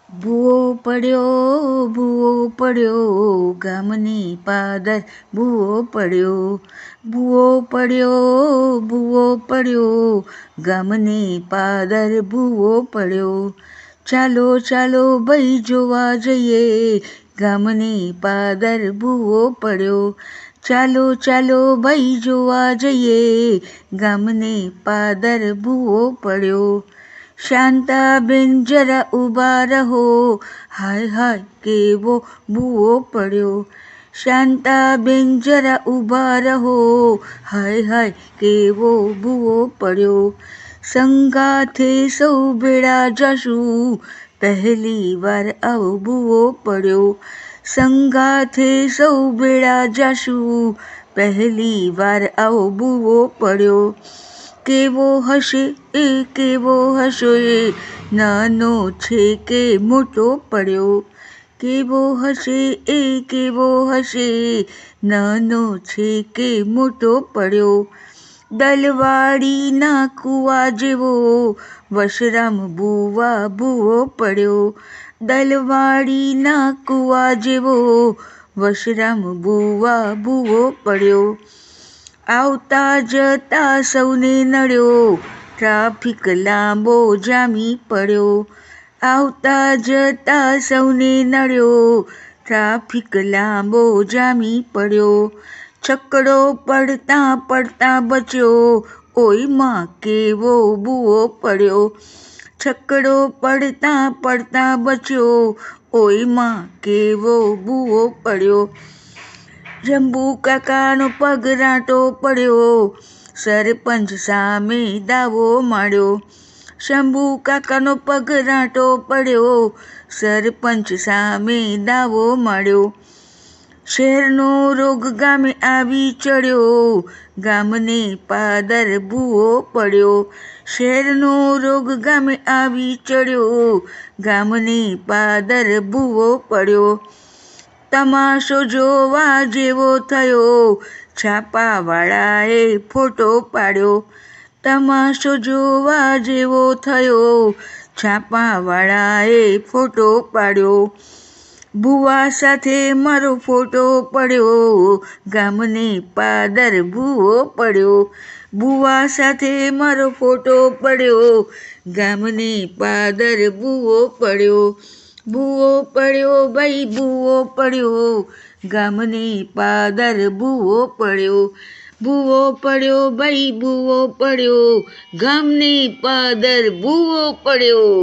ભૂવો પડ્યો ગામની પાદર ભૂવો પડ્યો ગામની પાદર ભૂવો પડ્યો ચાલો ચાલો ભાઈ જોવા જઈએ ગામની પાદર ભૂવો પડ્યો ચાલો ચાલો ભાઈ જોવા જઈએ ગામની પાદર ભૂવો પડ્યો શાંતાબેન જરા ઊભા રહો હાય હાય કેવો ભૂવો પડ્યો શાંતાબેન જરા ઊભા રહો હાય હાય કેવો ભૂવો પડ્યો સંગાથે સૌ ભેળા જશું પહેલી વાર આવો ભૂવો પડ્યો સંગાથે સૌ ભેળા જશું પહેલી વાર આવો ભૂવો પડ્યો કેવો હશે એ નાનો છે કે મોટો પડ્યો કેવો હશે નાનો છે કે મોટો પડ્યો દલવાડીના કૂવા જેવો વશરામ બુવા ભૂવો પડ્યો દલવાડીના કૂવા જેવો વશરામ બુવા ભૂવો પડ્યો આવતા જતા સૌને નડ્યો ટ્રાફિક લાંબો જામી પડ્યો આવતા જતા સૌને નડ્યો ટ્રાફિક લાંબો જામી પડ્યો છકડો પડતા પડતા બચ્યો ઓય માં કેવો ભૂવો પડ્યો છકડો પડતા પડતા બચ્યો ઓય માં કેવો ભૂવો પડ્યો જંબુ કાકાનો પગરાંટો પડ્યો સરપંચ સામે દાવો માંડ્યો શંભુ કાકાનો પગરાંટો પડ્યો સરપંચ સામે દાવો માંડ્યો શહેરનો રોગ ગામે આવી ચડ્યો ગામને પાદર ભૂવો પડ્યો શહેરનો રોગ ગામે આવી ચડ્યો ગામને પાદર ભૂવો પડ્યો તમાશો જોવા જેવો થયો છાપાવાળાએ ફોટો પાડ્યો તમાશો જોવા જેવો થયો છાપાવાળાએ ફોટો પાડ્યો ભૂવા સાથે મારો ફોટો પડ્યો ગામને પાદર ભૂવો પડ્યો ભૂવા સાથે મારો ફોટો પડ્યો ગામને પાદર ભૂવો પડ્યો ભાઈ ભૂવો પડ્યો ગામની પાદર ભૂવો પડ્યો ભાઈ ભૂવો પડ્યો ગામની પાદર ભૂવો પડ્યો